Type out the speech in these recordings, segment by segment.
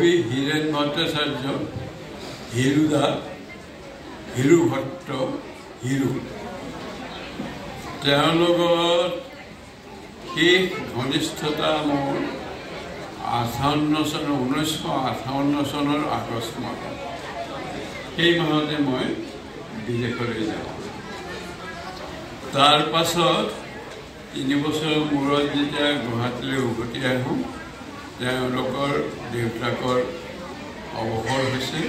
কবি Hiren Bhattacharya, হিৰুদা, hero Bhatta, hero, তেওঁৰ লগত শেষ ঘনিষ্ঠতা মোৰ 1958 চনৰ আগষ্ট মাহত। সেই মাহতে মই বিদেশলৈ যাওঁ। তাৰ পাছত 3 বছৰৰ মূৰত যেতিয়া গুৱাহাটীলৈ উভতি আহোঁ, তেওঁলোকৰ দেউতাকৰ অৱসৰ হৈছে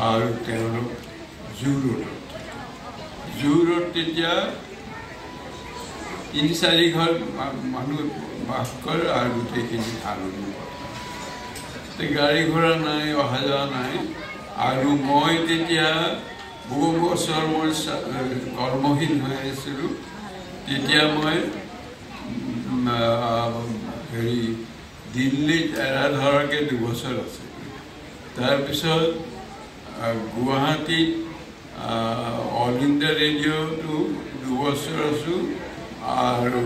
আৰু তেওঁলোক জু-ৰোডত তেতিয়া 3-4 ঘৰ মানুহ বাস কৰে আৰু গোটেইখিনি ধাৰণি গাড়ী ঘোঁৰা নাই, অহা যোৱা নাই। আৰু মই তেতিয়া বহু বছৰ মই কৰ্মহীন হৈ আছিলোঁ। তেতিয়া মই দিল্লীত এৰা ধৰাকৈ 2 বছৰ আছিলোঁ। তাৰপিছত গুৱাহাটীত অল ইণ্ডিয়া ৰেডিঅ'টো 2 বছৰ আছোঁ আৰু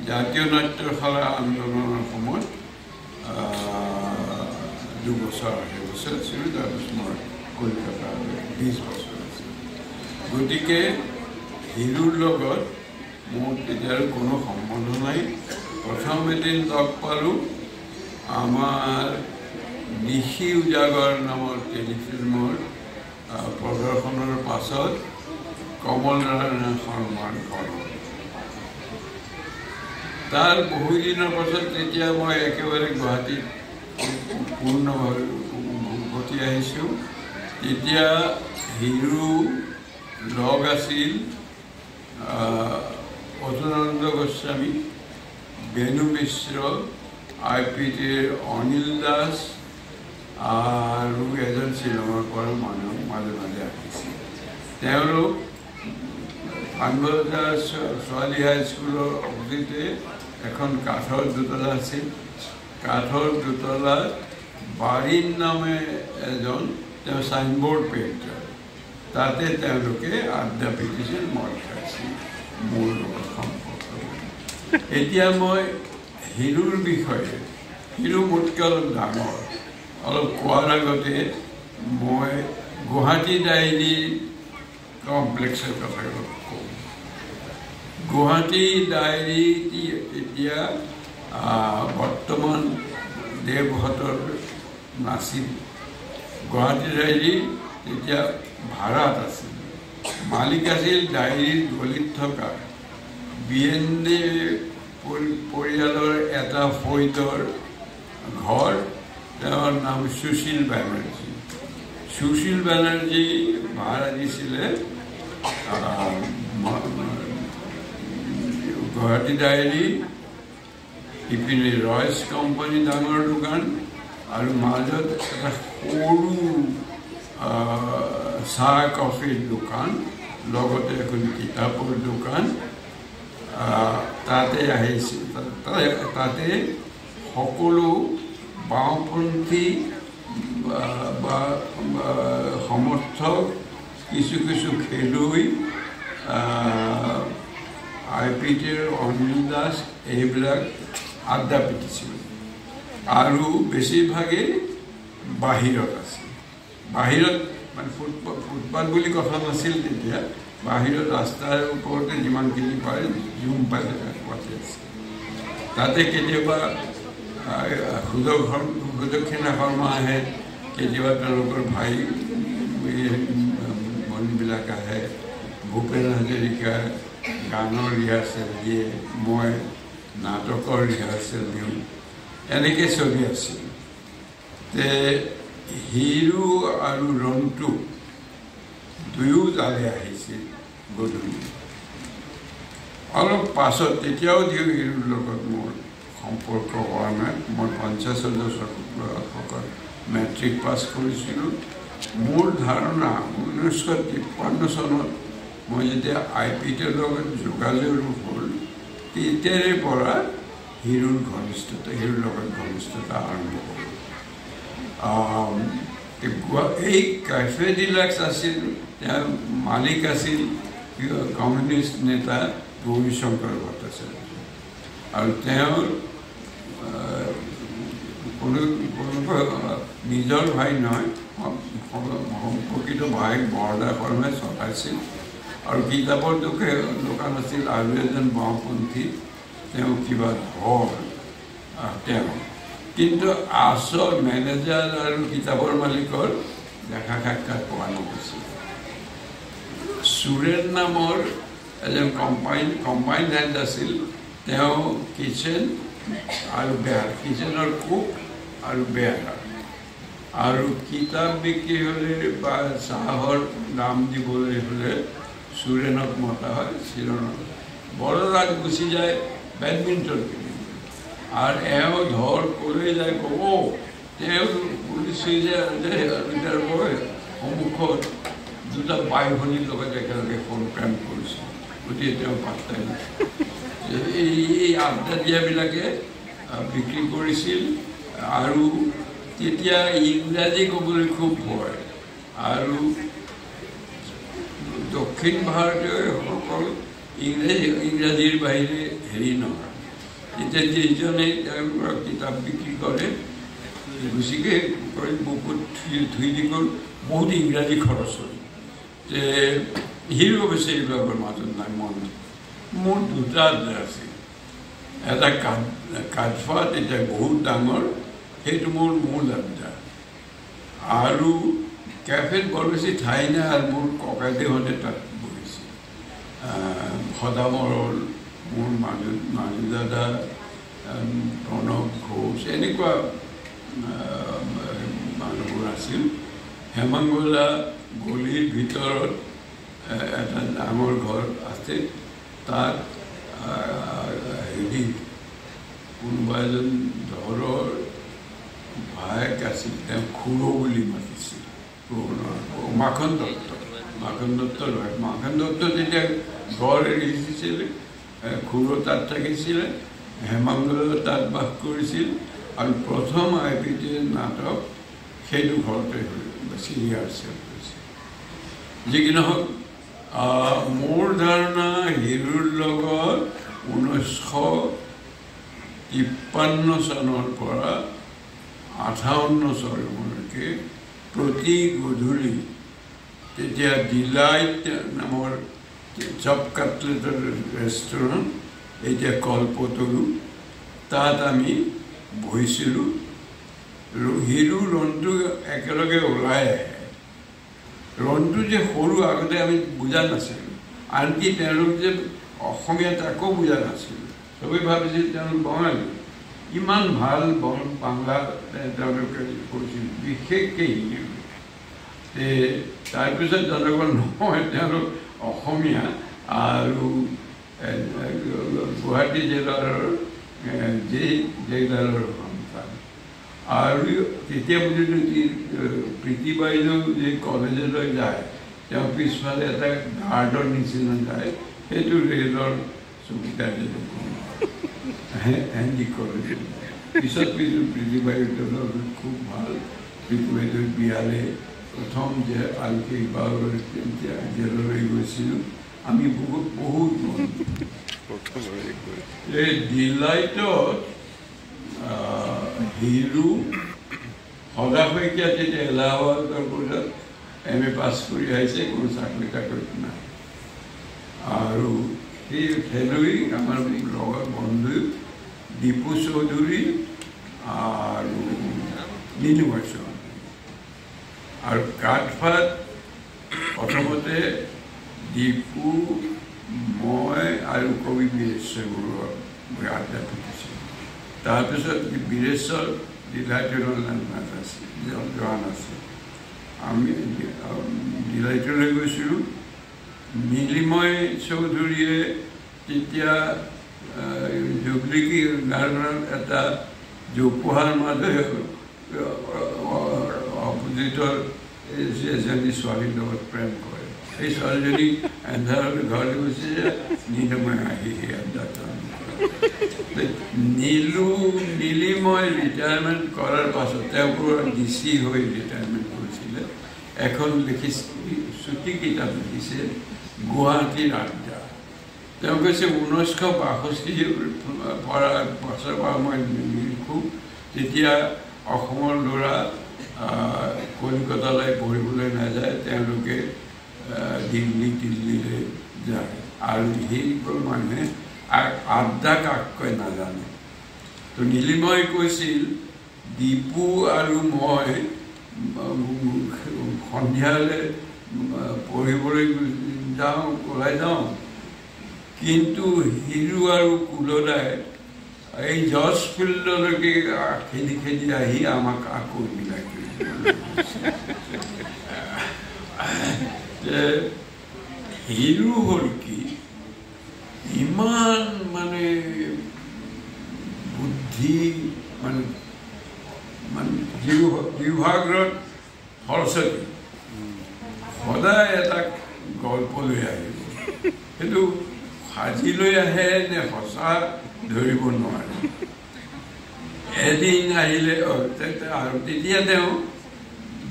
জাতীয় নাট্যশালা আন্দোলনৰ সময়ত 2 বছৰ আছিলোঁ। তাৰপিছত মই কলকাতাত 20 বছৰ আছিলোঁ। গতিকে হিৰুৰ লগত মোৰ তেতিয়া কোনো সম্বন্ধ নাই। প্ৰথম এদিন লগ পালোঁ আমাৰ নিশি উজাগৰ নামৰ টেলিফিল্মৰ প্ৰদৰ্শনৰ পাছত কমল নাৰায়ণ শৰ্মাৰ ঘৰত। তাৰ বহুদিনৰ পাছত তেতিয়া মই একেবাৰে গুৱাহাটীত পূৰ্ণভাৱে উভতি আহিছোঁ। তেতিয়া হিৰু লগ আছিল অতুলানন্দ গোস্বামী, বেণু মিশ্ৰ, IPTৰ অনিল দাস আৰু এজন শ্বিলঙৰ পৰা মানুহ মাজে মাজে আহিছিল। তেওঁলোক পানবজাৰ ছোৱালী হাইস্কুলৰ অপজিতে এখন কাঠৰ দোতলা আছিল। কাঠৰ দোতলাত বাৰীণ নামে এজন তেওঁ চাইনবোৰ্ড পেইণ্টাৰ, তাতে তেওঁলোকে আড্ডা পিটিছিল, মদ খাইছিল, মোৰ লগত সম্পৰ্ক। এতিয়া মই হিৰুৰ বিষয়ে, হিৰু মোতকৈ অলপ ডাঙৰ, অলপ কোৱাৰ আগতে মই গুৱাহাটী ডায়েৰী কমপ্লেক্সৰ কথা অলপ কওঁ। গুৱাহাটী ডায়েৰী এতিয়া বৰ্তমান দেৱহঁতৰ নাছিল। গুৱাহাটী ডায়েৰী তেতিয়া ভাড়াত আছিল। মালিক আছিল ডায়েৰীৰ গলিত থকা BND পৰিয়ালৰ এটা ফৈদৰ ঘৰ। তেওঁৰ নাম সুশীল বেনাৰ্জী। সুশীল বেনাৰ্জী ভাড়া দিছিলে গুৱাহাটী ডায়েৰী, ইপিনে ৰয়েছ কোম্পানী ডাঙৰ দোকান আৰু মাজত এটা সৰু চাহ কফিৰ দোকান, লগতে এখন কিতাপৰ দোকান। তাতে আহিছিল। তাতে সকলো বাওঁপন্থী বা সমৰ্থক, কিছু খেলুৱৈ, IPTৰ অনিল দাস, এইবিলাক আড্ডা পিটিছিল। আৰু বেছিভাগেই বাহিৰত আছিল। বাহিৰত মানে ফুটপাথ বুলি কথা নাছিল তেতিয়া। বাহিৰত ৰাস্তাৰ ওপৰতে যিমানখিনি পাৰে জুম পাতি আছিল। তাতে কেতিয়াবা সুদক্ষিণা শৰ্মা আহে, কেতিয়াবা তেওঁলোকৰ ভাই ভনীবিলাক আহে, ভূপেন হাজৰিকা গানৰ ৰিহাৰ্চেল দিয়ে, মই নাটকৰ ৰিহাৰ্চেল দিওঁ, এনেকৈ চলি আছিল। হিৰু আৰু ৰন্টু দুয়ো তালৈ আহিছিল গধূলি। অলপ পাছত তেতিয়াও হিৰুৰ লগত মোৰ সম্পৰ্ক হোৱা নাই। মই 50 দশকত মেট্ৰিক পাছ কৰিছিলোঁ। মোৰ ধাৰণা 1953 চনত মই যেতিয়া IPTৰ লগত যোগাযোগ হ'ল, তেতিয়াৰে পৰা হিৰুৰ লগত ঘনিষ্ঠতা আৰম্ভ হ'ল। এই কেফে ডিলাক্স আছিল, তেওঁৰ মালিক আছিল কমিউনিষ্ট নেতা গৌৰীশংকৰ ভট্টাচাৰ্য। আৰু তেওঁৰ নিজৰ ভাই নহয়, সম্পৰ্কিত ভাইক বৰদা শৰ্মাই চলাইছিল। আৰু কিতাপৰ দোকান আছিল আৰু এজন বাওঁপন্থী, তেওঁ কিবা ধৰ তেওঁ, কিন্তু আচল মেনেজাৰ আৰু কিতাপৰ মালিকৰ দেখা সাক্ষাৎ পোৱা নগৈছিল। সুৰেন নামৰ এজন কম্বাইন হেড আছিল, তেওঁ কিচেন আৰু বেহাৰ, কিচেনৰ কুক আৰু বেহাৰ। আৰু কিতাপ বিক্ৰী হ'লে বা চাহৰ দাম দিবলৈ হ'লে সুৰেনক মতা হয়। চিৰণত বৰদাত গুচি যায় বেডমিণ্টন খেলিবলৈ, আৰু এওঁ ধৰ ক'লৈ যায় ক'ব তেওঁ পুলিচে যে সন্মুখত দুটা বাই ভনীৰ লগত একেলগে সংক্ৰাম কৰিছিল, গতিকে তেওঁ পাত্তাই নাছিল। এই আড্ডা দিয়াবিলাকে বিক্ৰী কৰিছিল। আৰু তেতিয়া ইংৰাজী ক'বলৈ খুব ভয়, আৰু দক্ষিণ ভাৰতীয়সকল ইংৰাজীৰ বাহিৰে হেৰি নহয়। তেতিয়া যিজনে তেওঁলোকৰ কিতাপ বিক্ৰী কৰে বেছিকৈ কৰি বুকুত ধুই দি গ'ল, বহুত ইংৰাজী খৰচ হ'ল। যে হিৰো অৱশ্যে এইবিলাকৰ মাজত নাই। মোৰ দুটা আড্ডা আছিল, এটা কাঠফা, তেতিয়া বহুত ডাঙৰ, সেইটো মোৰ মূল আড্ডা। আৰু কেফেত বৰ বেছি ঠাই নাই, আৰু মোৰ ককাইদেউহঁতে তাত বহিছিল। সদামৰল, মোৰ মাজু দাদা, প্ৰণৱ ঘোষ, এনেকুৱা মানুহবোৰ আছিল। হেমাংগলা গলিৰ ভিতৰত এটা ডাঙৰ ঘৰ আছে, তাত হেৰি কোনোবা এজন ধৰৰ ভায়েক আছিল, তেওঁ খুড়ো বুলি মাতিছিল। মাখন দত্ত নহয়, মাখন দত্ত তেতিয়া ঘৰ এৰি দিছিলে, খুড়ো তাত থাকিছিলে, হেমাংগল তাত বাস কৰিছিল। আৰু প্ৰথম IPT নাটক সেইটো ঘৰতে ৰিহাৰ্চেল কৰিছিল। যি কি নহওক, মোৰ ধাৰণা হিৰোৰ লগত 1953 চনৰ পৰা 58 চনলৈকে প্ৰতি গধূলি তেতিয়া ডিলাইট নামৰ চপ কাটলেটৰ ৰেষ্টুৰেণ্ট, এতিয়া কলপতৰু, তাত আমি বহিছিলোঁ। হিৰো ৰনটো একেলগে ওলাই আহে। ৰনটো যে সৰু, আগতে আমি বুজা নাছিলোঁ, আনকি তেওঁলোক যে অসমীয়া তাকো বুজা নাছিলোঁ। চবেই ভাবিছিল তেওঁলোক বঙালী। ইমান ভাল বাংলা তেওঁলোকে কৈছিল, বিশেষকৈ হিন্দী। তাৰপিছত জনগণ নহয়, তেওঁলোক অসমীয়া। আৰু গুৱাহাটী জিলাৰ জেইলাৰৰ সন্তান। আৰু তেতিয়া বুলিলোঁ প্ৰীতি বাইদেউ যে কলেজলৈ যায়, তেওঁ পিছফালে এটা গাৰ্ডৰ নিচিনা যায়, সেইটো ৰেলৰ চকীদাৰ হেণ্ডি কলেজ। পিছত প্ৰীতি বাইদেউৰ লগত খুব ভাল। প্ৰীতি বাইদেউ বিয়ালে প্ৰথম যে আলকেইবাৰ জেললৈ গৈছিলোঁ, আমি বহুত মন। এই ডিলাইটত হিৰো সদা শইকীয়া তেতিয়া এলাহাবাদৰ পৰা MA পাছ কৰি আহিছে, কোনো চাকৰি তাকৰি নাই। আৰু সেই খেলুৱৈ আমাৰ লগৰ বন্ধু দীপু চৌধুৰী আৰু নীলময় চৌধুৰী। আৰু কাঠফাত প্ৰথমতে দীপু, মই আৰু কবি বীৰেশ্বৰবোৰৰ আড্ডা পিটিছিলোঁ। তাৰপিছত বীৰেশ্বৰ ডিলাইটৰ যোৱা নাছিল, আমি ডিলাইটলৈ গৈছিলোঁ। নীলিময় চৌধুৰীয়ে তেতিয়া জুবলিকি গাৰ্ডেনত এটা জোপোহাৰ মাজে অপজিটৰ এজনী ছোৱালীৰ লগত প্ৰেম কৰে। এই ছোৱালীজনী এন্ধাৰলৈ ঘৰলৈ গৈছে যে নীলময় আহি সেই আড্ডাত নীলিময় ৰিটায়াৰমেণ্ট কৰাৰ পাছত তেওঁ DC হৈ ৰিটায়াৰমেণ্ট কৰিছিলে। এখন চুটি কিতাপ লিখিছে, গুৱাহাটীৰ আড্ডা। তেওঁ কৈছে 1962 বছৰ পৰা মই লিখোঁ, তেতিয়া অসমৰ ল'ৰা কলিকতালৈ পঢ়িবলৈ নাযায়, তেওঁলোকে দিল্লীলৈ যায় আৰু সেইবোৰ মানুহে আড্ডা কাক কয় নাজানে। তো নীলিমই কৈছিল দীপু আৰু মই সন্ধিয়ালৈ পঢ়িবলৈ যাওঁ, ওলাই যাওঁ, কিন্তু হিৰু আৰু কুলদাই এই জৰ্জ ফিল্ডলৈকে খেদি খেদি আহি আমাক আকৌ মিলাই হিৰু হ'ল কি ইমান মানে বুদ্ধি মানে বিভাগত সৰস্বতী সদায় এটা গল্প লৈ আহিব, সেইটো সাজি লৈ আহে নে সঁচা ধৰিব নোৱাৰে। এদিন আহিলে আৰু তেতিয়া তেওঁ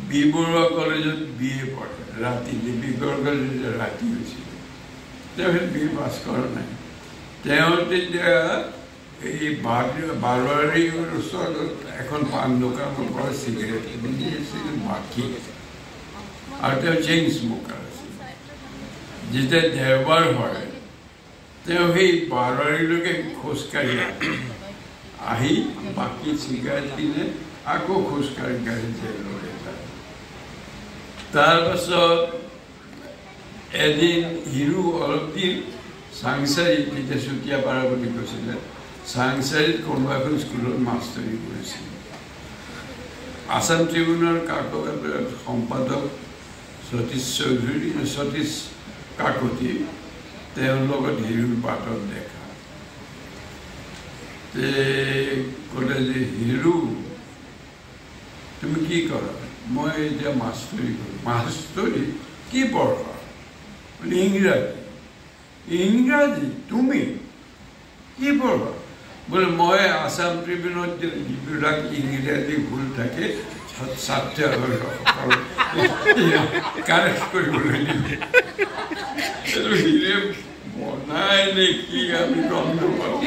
বি বৰুৱা কলেজত BA পঢ়ে, ৰাতি বি বৰুৱা কলেজত ৰাতি হৈছিল, তেওঁ সেই BA পাছ কৰা নাই। তেওঁ তেতিয়া এই বাৰোৱাৰীৰ ওচৰত এখন পাণ দোকানৰ পৰা চিগাৰেট কিনি আছিল বাকী, আৰু তেওঁ চেইন স্মকাৰ আছিল। যেতিয়া দেওবাৰ হয় তেওঁ সেই বাৰোৱাৰীলৈকে খোজকাঢ়ি আহি বাকী চিগাৰেট কিনে আকৌ খোজকাঢ়ি জেললৈ যায়। তাৰপাছত এদিন হিৰু অলপ দিন চাংচাৰীত, তেতিয়া চুতীয়াপাৰা বুলি কৈছিলে, চাংচাৰীত কোনোবা এখন স্কুলত মাষ্টৰী কৰিছিল। আছাম ট্ৰিবিউনৰ কাকতৰ সম্পাদক সতীশ কাকতি তেওঁৰ লগত হিৰুৰ বাটত দেখা। ক'লে যে হিৰু তুমি কি কৰা? মই এতিয়া মাষ্টৰী কৰোঁ। মাষ্টৰী কি পঢ়া? ইংৰাজী তুমি কি পঢ়া? বোলে মই আছাম ট্ৰিবিউনত যিবিলাক ইংৰাজী ভুল থাকে ছাত্ৰসকল কাৰেক্ট কৰিবলৈ হিৰে বনাই নেকি আমি গম নাপাওঁ।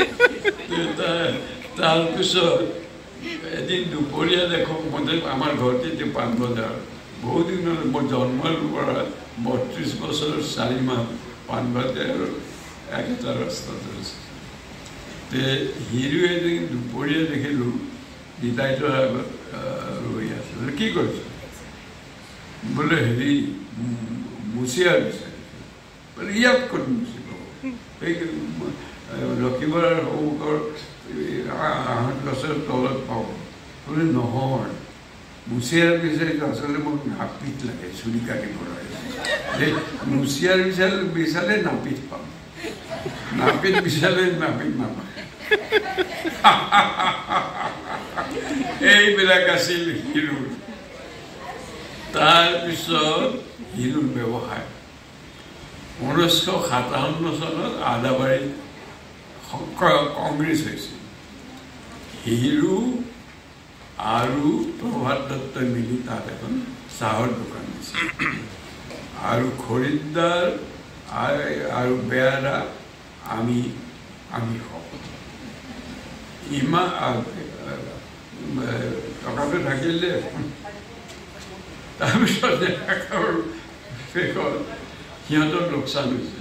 তাৰপিছত এদিন দুপৰীয়া দেখোঁ মতে আমাৰ ঘৰতে এতিয়া পাণবজাৰ, বহুত দিনৰ মোৰ জন্মৰ পৰা 32 বছৰ 4 মাহ পাণবজাৰ একেটা ৰাস্তাতে আছে। হিৰো এদিন দুপৰীয়া দেখিলোঁ নিতাইতৰ আগত ৰৈ আছে। কি কৰিছ? বোলে হেৰি মুচিয়া বিচাৰিছে। বোলে ইয়াত ক'ত মুচিব? এই লক্ষীমপুৰৰ সন্মুখৰ আহঁত গছৰ তলত পাব। বোলে নহয়, মুচিয়াৰ বিচাৰিছোঁ আচলতে মোক নাপিত লাগে, চুলি কাটিব লাগে। মুচিয়াৰ বিচাৰে নাপিত পাম, নাপিত বিচাৰে নাপিত নাপায়। এইবিলাক আছিল হিৰুৰ। তাৰপিছত হিৰুৰ ব্যৱসায় 1957 চনত আদাবাৰীত কংগ্ৰেছ হৈছিল। হিৰু আৰু প্ৰভাত দত্তই মিলি তাত এখন চাহৰ দোকান দিছিল, আৰু খৰিদ্দাৰ আৰু বেয়াৰা আমি হওঁ। ইমান টকাটো থাকিলে তাৰপিছত শেষত সিহঁতৰ লোকচান হৈছে।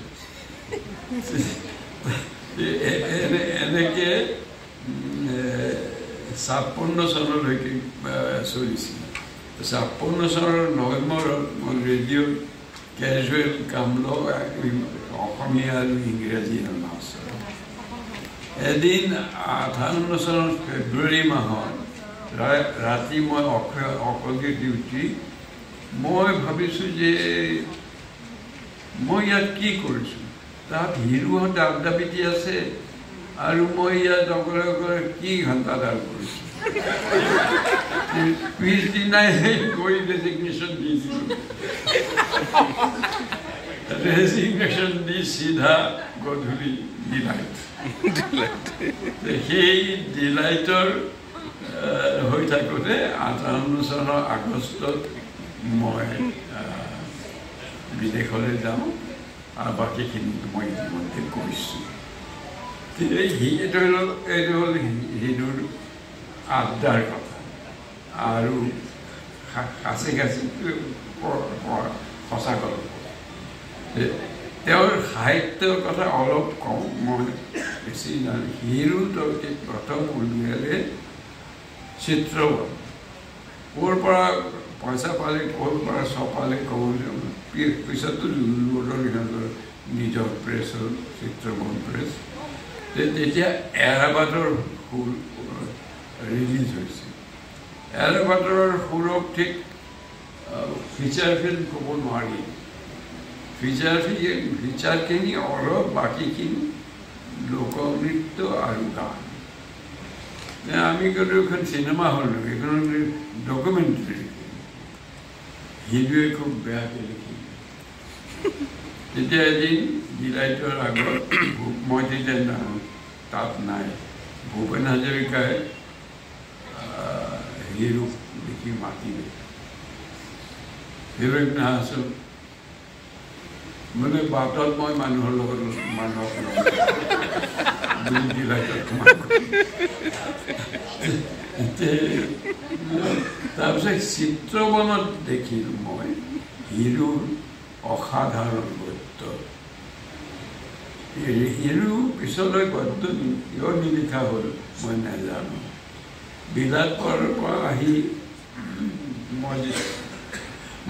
এনেকৈ 56 চনলৈকে চলিছিল। 56 চনৰ নৱেম্বৰত মই ৰেডিঅ'ত কেজুৱেল কামলো অসমীয়া আৰু ইংৰাজী নাচ। এদিন 58 চনৰ ফেব্ৰুৱাৰী মাহত ৰাতি মই অকলে ডিউটি, মই ভাবিছোঁ যে মই ইয়াত কি কৰিছোঁ? তাত হিৰুহঁত আড্ডা পিটি আছে আৰু মই ইয়াত অকলে অকলে কি ঘণ্টাদাৰ কৰিছোঁ। পিছদিনাই গৈ ৰেজিগনেশ্যন দি দিলোঁ। ৰেজিগনেশ্যন দি চিধা গধূলি ডিলাইট। সেই ডিলাইটৰ হৈ থাকোঁতে 58 চনৰ আগষ্টত মই বিদেশলৈ যাওঁ, আৰু বাকীখিনি মই ইতিমধ্যে কৈছোঁ। এইটো হ'ল হিৰুৰ আড্ডাৰ কথা। আৰু কাছে কাছে সঁচা কথা তেওঁৰ সাহিত্যৰ কথা অলপ কম মই বেছি জানো হিৰো প্ৰথম উলিয়ালে চিত্ৰবন ক'ৰ পৰা পইচা পালে ক'ৰ পৰা চপালে ক'বলৈ পিছতো জুলুৰ সিহঁতৰ নিজৰ প্ৰেছৰ চিত্ৰবন প্ৰেছ তেতিয়া এৰাবাদৰ সুৰ ৰিলিজ হৈছে এৰাবাদৰ সুৰক ঠিক ফিচাৰ ফিল্ম ক'ব নোৱাৰি ফিচাৰখিনি অলপ বাকীখিনি লোকনৃত্য আৰু গান আমি গ'লো এখন চিনেমা হল নহয় এখন ডকুমেণ্টাৰী হিৰোৱে খুব বেয়াকৈ লিখিলে তেতিয়া এদিন ডিলাইটৰ আগত মই তেতিয়া তাত নাই ভূপেন হাজৰিকাই হিৰোক লিখি মাতিলে হিৰোইক নাহাচোন মানে বাটত মই মানুহৰ লগত মানুহক তাৰপিছত চিত্ৰবনত দেখিলোঁ মই হিৰোৰ অসাধাৰণ গদ্য হিৰো পিছলৈ গদ্য কিয় নিলিখা হ'ল মই নাজানো বিলাতৰ পৰা আহি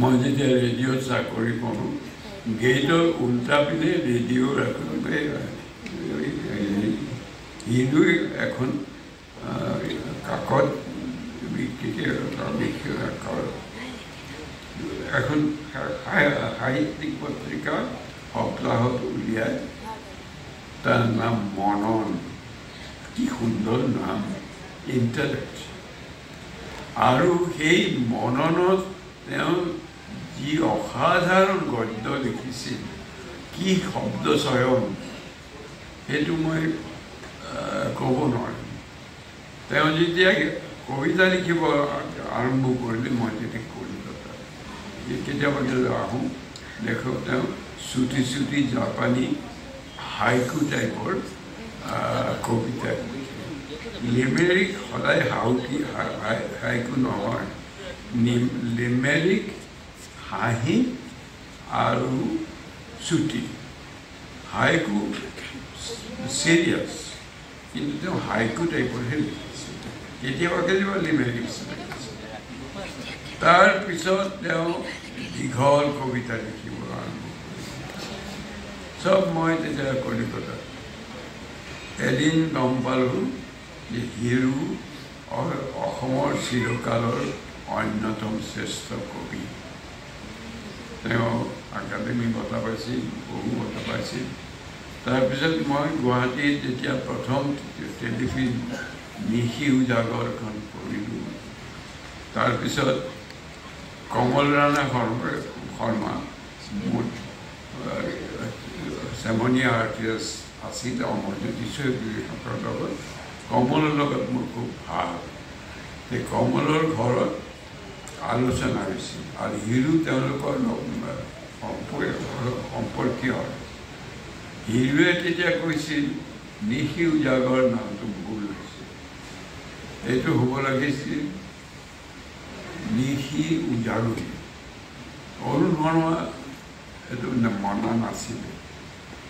মই যেতিয়া ৰেডিঅ'ত চাকৰি কৰোঁ গেটৰ উল্টা পিনে ৰেডিঅ' ৰাখোঁ হিৰোই এখন কাকত এখন সাহিত্যিক পত্ৰিকা সপ্তাহত উলিয়াই তাৰ নাম মনন কি সুন্দৰ নাম ইণ্টালেক্ট আৰু সেই মননত তেওঁ যি অসাধাৰণ গদ্য লিখিছিল কি শব্দ চয়ন সেইটো মই ক'ব নোৱাৰিম তেওঁ যেতিয়া কবিতা লিখিব আৰম্ভ কৰিলে মই তেতিয়া কলিকতা কেতিয়াবা কেতিয়াবা আহোঁ দেখোঁ তেওঁ চুটি চুটি জাপানী হাইকু টাইপৰ কবিতা লিমেৰিক সদায় হাইকু নহয় লিমেৰিক হাঁহি আৰু চুটি হাইকু চিৰিয়াছ কিন্তু তেওঁ হাইকু টাইপৰহে লিখিছিল কেতিয়াবা কেতিয়াবা লিমেৰিক্স লিখিছিল তাৰপিছত তেওঁ দীঘল কবিতা লিখিব আৰম্ভ কৰিছিল চব মই তেতিয়া কলিকতাত এদিন গম পালোঁ যে হিৰো অসমৰ চিৰকালৰ অন্যতম শ্ৰেষ্ঠ কবি তেওঁ একাডেমি বঁটা পাইছিল বহু বঁটা পাইছিল তাৰপিছত মই গুৱাহাটীত যেতিয়া প্ৰথম টেলিফিল্ম নিশি উজাগৰখন কৰিলোঁ তাৰপিছত কমল ৰাণা শৰ্মা মোৰ চেমনীয়া আৰ্টিষ্ট আছিল অমৰজ্যোতি চৌধুৰীহঁতৰ লগত কমলৰ লগত মোৰ খুব ভাল সেই কমলৰ ঘৰত আলোচনা হৈছিল আৰু হিৰো তেওঁলোকৰ সম্পৰ্কীয় হিৰোৱে তেতিয়া কৈছিল নিশি উজাগৰ নামটো ভুল হৈছে এইটো হ'ব লাগিছিল নিশি উজাগৰি অৰুণ শৰ্মা এইটো মনা নাছিলে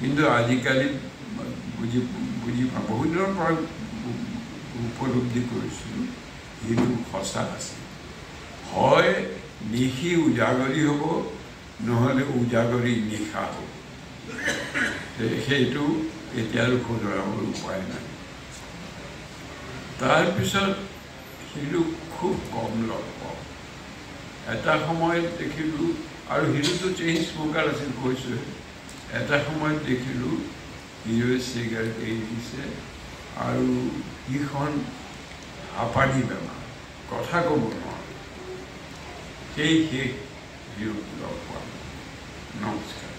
কিন্তু আজিকালি বুজি পাওঁ বহু দিনৰ পৰা উপলব্ধি কৰিছিলোঁ হিৰো সঁচা আছিল হয় নিশি উজাগৰি হ'ব নহ'লে উজাগৰি নিশা হ'ব সেইটো এতিয়া আৰু শুধৰাবৰ উপায় নাই তাৰপিছত হিৰোক খুব কম লগ পাওঁ এটা সময়ত দেখিলোঁ আৰু হিৰোটো চেইন স্মকাৰ আছিল কৈছোঁ এটা সময়ত দেখিলোঁ হিৰোৱে চিগাৰেট এৰি দিছে আৰু সিখন হাঁপানি বেমাৰ কথা ক'ব নোৱাৰে সেই হিৰোক লগ পালোঁ নমস্কাৰ